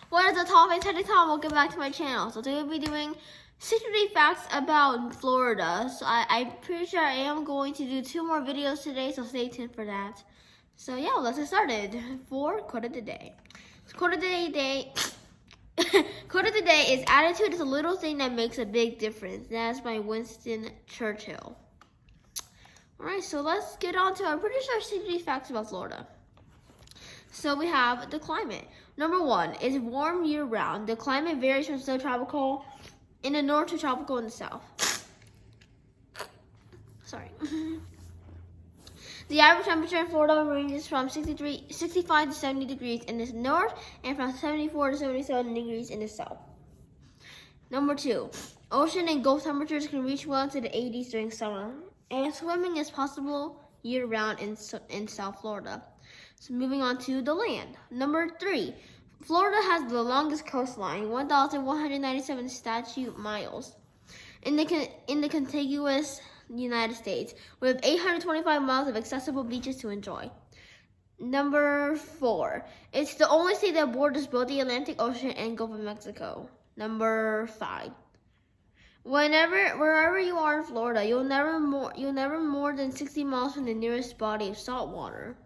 What is the topic today, Tom? Welcome back to my channel. So today we'll be doing 63 facts about Florida. So I'm pretty sure I am going to do 2 more videos today, so stay tuned for that. So yeah, let's get started for quote of the day. So quote of the day quote of the day is attitude is a little thing that makes a big difference. That's by Winston Churchill. Alright, so let's get on to our pretty sure 63 facts about Florida. So we have the climate. Number 1 is warm year-round. The climate varies from subtropical in the north to tropical in the south. Sorry. The average temperature in Florida ranges from 65 to 70 degrees in the north and from 74 to 77 degrees in the south. Number 2, ocean and Gulf temperatures can reach well into the 80s during summer, and swimming is possible year-round in South Florida. So moving on to the land. Number 3, Florida has the longest coastline, 1,197 statute miles, in the contiguous United States, with 825 miles of accessible beaches to enjoy. Number 4, it's the only state that borders both the Atlantic Ocean and Gulf of Mexico. Number 5, wherever you are in Florida, you'll never more than 60 miles from the nearest body of salt water.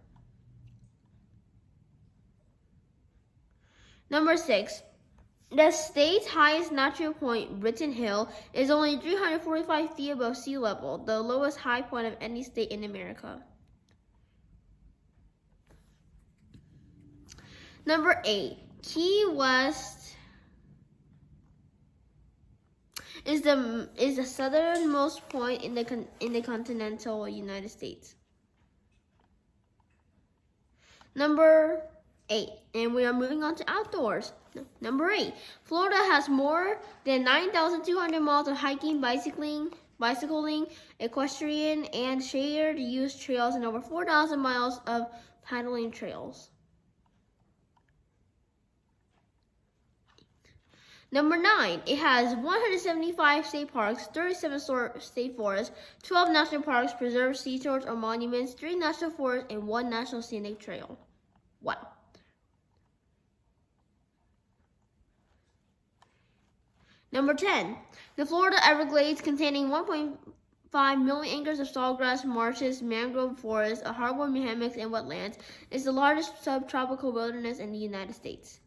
Number 6, the state's highest natural point, Britton Hill, is only 345 feet above sea level, the lowest high point of any state in America. Number 8, Key West is the southernmost point in the continental United States. Number 8, and we are moving on to outdoors. Number 8, Florida has more than 9,200 miles of hiking, bicycling, equestrian, and shared use trails, and over 4,000 miles of paddling trails. Number 9, it has 175 state parks, 37 state forests, 12 national parks, preserves, seashores, or monuments, 3 national forests, and 1 national scenic trail. Wow. Number 10, the Florida Everglades, containing 1.5 million acres of sawgrass, marshes, mangrove forests, hardwood hammocks, and wetlands, is the largest subtropical wilderness in the United States.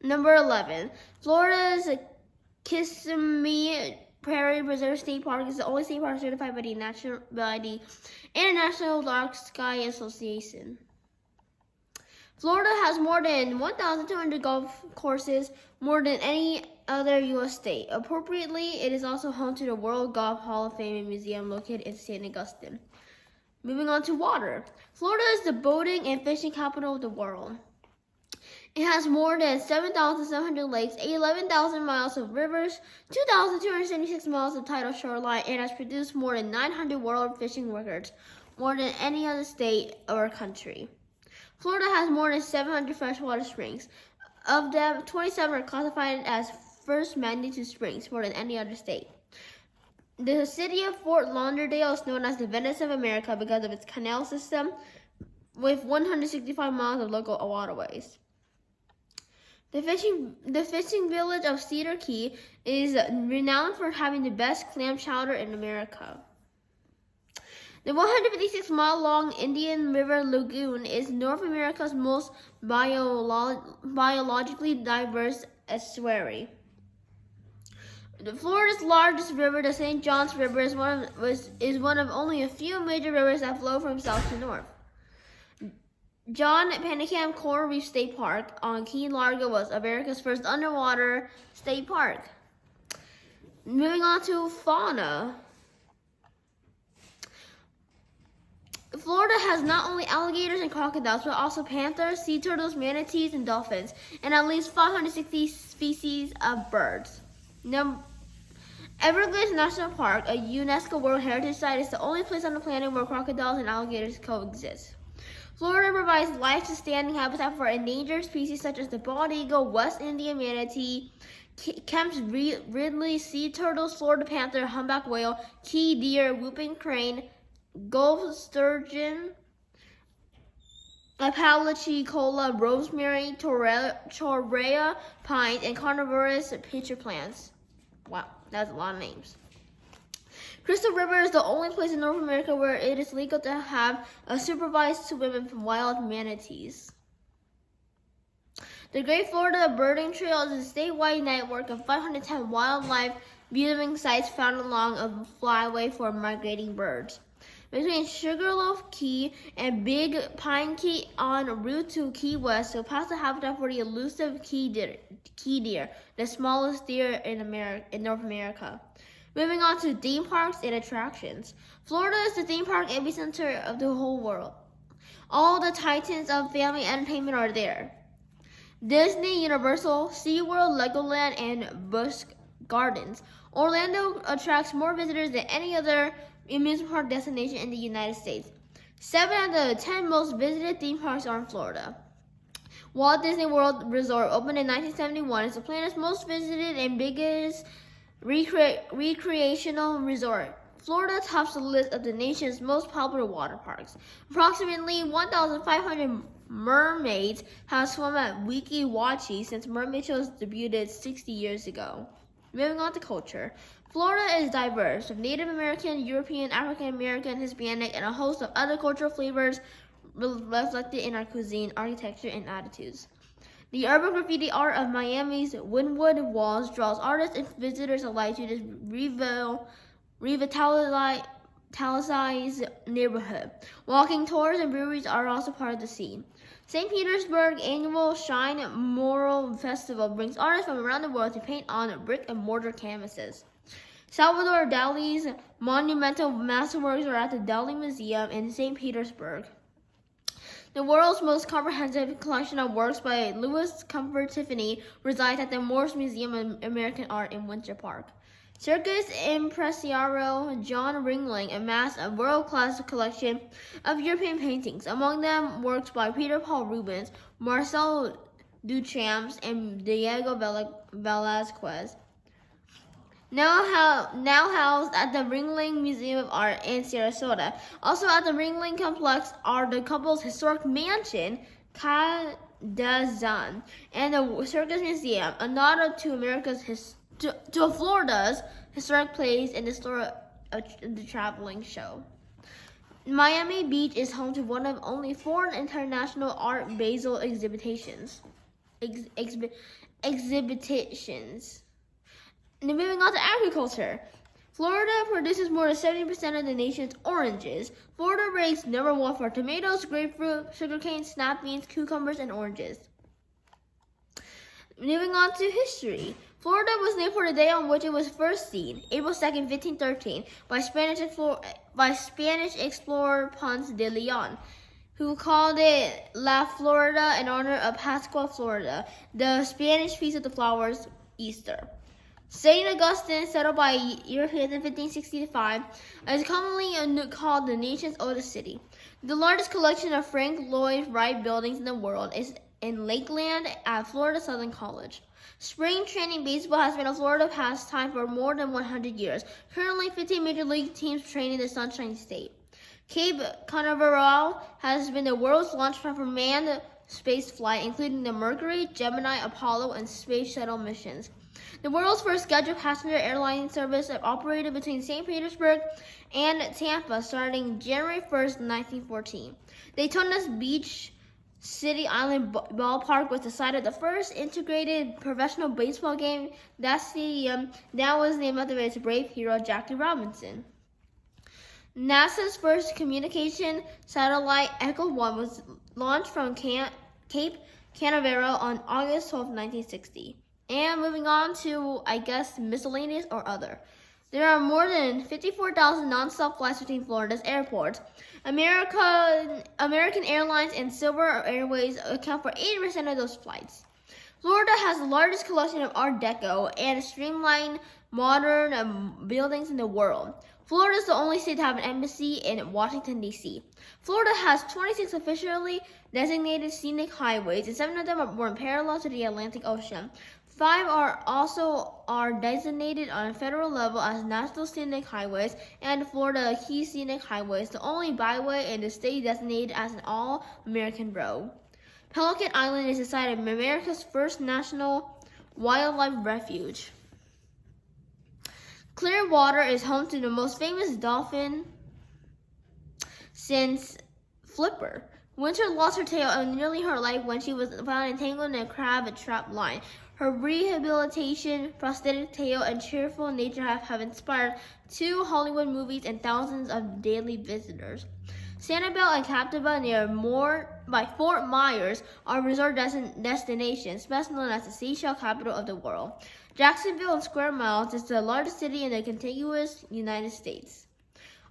Number 11, Florida's Kissimmee Prairie Preserve State Park is the only state park certified by the International Dark Sky Association. Florida has more than 1,200 golf courses, more than any other U.S. state. Appropriately, it is also home to the World Golf Hall of Fame and Museum located in St. Augustine. Moving on to water. Florida is the boating and fishing capital of the world. It has more than 7,700 lakes, 11,000 miles of rivers, 2,276 miles of tidal shoreline, and has produced more than 900 world fishing records, more than any other state or country. Florida has more than 700 freshwater springs. Of them, 27 are classified as first magnitude springs, more than any other state. The city of Fort Lauderdale is known as the Venice of America because of its canal system, with 165 miles of local waterways. The fishing village of Cedar Key is renowned for having the best clam chowder in America. The 156-mile-long Indian River Lagoon is North America's most biologically diverse estuary. Florida's largest river, the St. Johns River, is one of only a few major rivers that flow from south to north. John Pennekamp Coral Reef State Park on Key Largo was America's first underwater state park. Moving on to fauna. Florida has not only alligators and crocodiles, but also panthers, sea turtles, manatees, and dolphins, and at least 560 species of birds. Everglades National Park, a UNESCO World Heritage Site, is the only place on the planet where crocodiles and alligators coexist. Florida provides life-sustaining habitat for endangered species such as the bald eagle, West Indian manatee, Kemp's Ridley sea turtles, Florida panther, humpback whale, key deer, whooping crane, Gulf sturgeon, Apalachicola, rosemary, torreya, pines, and carnivorous pitcher plants. Wow, that's a lot of names. Crystal River is the only place in North America where it is legal to have a supervised swim from wild manatees. The Great Florida Birding Trail is a statewide network of 510 wildlife viewing sites found along a flyway for migrating birds. Between Sugarloaf Key and Big Pine Key en route to Key West to pass the habitat for the elusive key deer, the smallest deer in North America. Moving on to theme parks and attractions. Florida is the theme park epicenter of the whole world. All the titans of family entertainment are there. Disney, Universal, SeaWorld, Legoland, and Busch Gardens. Orlando attracts more visitors than any other amusement park destination in the United States. 7 out of the 10 most visited theme parks are in Florida. Walt Disney World Resort opened in 1971. It's the planet's most visited and biggest recreational resort. Florida tops the list of the nation's most popular water parks. Approximately 1,500 mermaids have swum at Weeki Wachee since mermaid shows debuted 60 years ago. Moving on to culture. Florida is diverse, with Native American, European, African American, Hispanic, and a host of other cultural flavors reflected in our cuisine, architecture, and attitudes. The urban graffiti art of Miami's Wynwood Walls draws artists and visitors alike to this revitalized neighborhood. Walking tours and breweries are also part of the scene. St. Petersburg annual Shine Mural Festival brings artists from around the world to paint on brick and mortar canvases. Salvador Dali's monumental masterworks are at the Dali Museum in St. Petersburg. The world's most comprehensive collection of works by Louis Comfort Tiffany resides at the Morse Museum of American Art in Winter Park. Circus impresario John Ringling amassed a world-class collection of European paintings, among them works by Peter Paul Rubens, Marcel Duchamp, and Diego Velázquez. Now housed at the Ringling Museum of Art in Sarasota. Also at the Ringling Complex are the couple's historic mansion, Cadazan, and the Circus Museum, a nod to Florida's historic place and the story of the traveling show. Miami Beach is home to one of only 4 international Art Basel exhibitions. And moving on to agriculture. Florida produces more than 70% of the nation's oranges. Florida ranks number 1 for tomatoes, grapefruit, sugarcane, snap beans, cucumbers, and oranges. Moving on to history. Florida was named for the day on which it was first seen, April 2nd, 1513, by Spanish explorer Ponce de Leon, who called it La Florida in honor of Pascua Florida, the Spanish feast of the flowers, Easter. St. Augustine, settled by Europeans in 1565, is commonly called the nation's oldest city. The largest collection of Frank Lloyd Wright buildings in the world is in Lakeland at Florida Southern College. Spring training baseball has been a Florida pastime for more than 100 years. Currently, 15 major league teams train in the Sunshine State. Cape Canaveral has been the world's launch pad for manned space flight, including the Mercury, Gemini, Apollo, and Space Shuttle missions. The world's first scheduled passenger airline service operated between St. Petersburg and Tampa starting January 1st, 1914. Daytona's Beach City Island Ballpark was the site of the first integrated professional baseball game. That stadium now was named after its brave hero, Jackie Robinson. NASA's first communication satellite, Echo 1, was launched from Cape Canaveral on August 12, 1960. And moving on to, miscellaneous or other. There are more than 54,000 nonstop flights between Florida's airports. American Airlines and Silver Airways account for 80% of those flights. Florida has the largest collection of Art Deco and streamlined modern buildings in the world. Florida is the only state to have an embassy in Washington, D.C. Florida has 26 officially designated scenic highways, and 7 of them are parallel to the Atlantic Ocean. 5 are designated on a federal level as National Scenic Highways and Florida Key Scenic Highways, the only byway in the state designated as an all-American road. Pelican Island is the site of America's first national wildlife refuge. Clearwater is home to the most famous dolphin since Flipper. Winter lost her tail and nearly her life when she was found entangled in a crab trap line. Her rehabilitation, prosthetic tail, and cheerful nature have inspired 2 Hollywood movies and thousands of daily visitors. Sanibel and Captiva near Fort Myers are resort destinations, best known as the seashell capital of the world. Jacksonville in square miles is the largest city in the contiguous United States.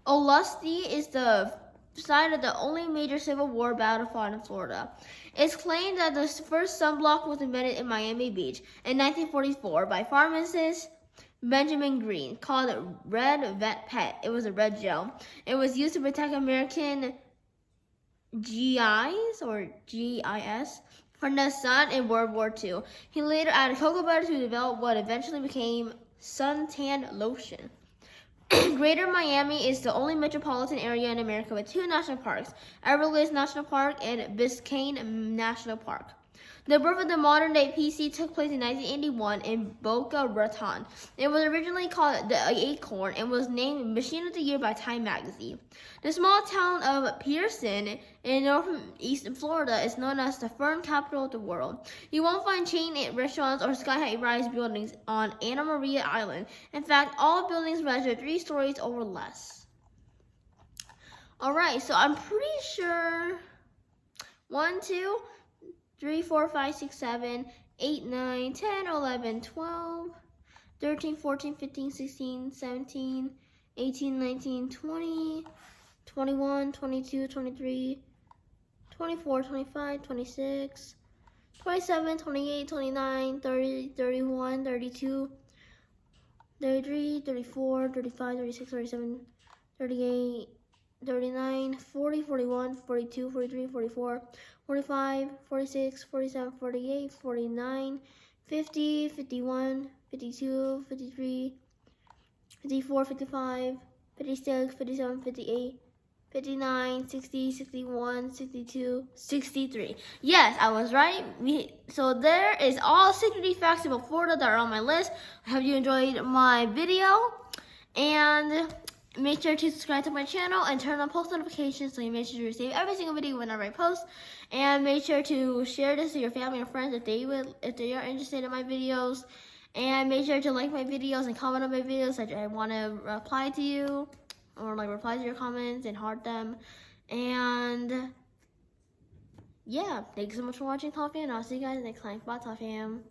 Olustee is the site of the only major Civil War battle fought in Florida. It's claimed that the first sunblock was invented in Miami Beach in 1944 by pharmacist Benjamin Green, called Red Vet Pet. It was a red gel. It was used to protect American GIs from the sun in World War II. He later added cocoa butter to develop what eventually became suntan lotion. Greater Miami is the only metropolitan area in America with 2 national parks, Everglades National Park and Biscayne National Park. The birth of the modern-day PC took place in 1981 in Boca Raton. It was originally called the Acorn and was named Machine of the Year by Time magazine. The small town of Pearson in northeastern Florida is known as the fern capital of the world. You won't find chain restaurants or sky-high rise buildings on Anna Maria Island. In fact, all buildings measure 3 stories or less. Alright, so I'm pretty sure 1, 2, 3, 4, 5, 6, 7, 8, 9, 10, 11, 12, 13, 14, 15, 16, 17, 18, 19, 20, 21, 22, 23, 24, 25, 26, 27, 28, 29, 30, 31, 32, 33, 34, 35, 36, 37, 38, 39, 40, 41, 42, 43, 44, 45, 46, 47, 48, 49, 50, 51, 52, 53, 54, 55, 56, 57, 58, 59, 60, 61, 62, 63. Yes, I was right. So there is all 63 facts about Florida that are on my list. I hope you enjoyed my video. And make sure to subscribe to my channel and turn on post notifications so you make sure to receive every single video whenever I post. And make sure to share this to your family and friends if they are interested in my videos. And make sure to like my videos and comment on my videos. I want to reply to you or reply to your comments and heart them. And yeah, thanks so much for watching, Top Fam. I'll see you guys next time. Bye, Top Fam.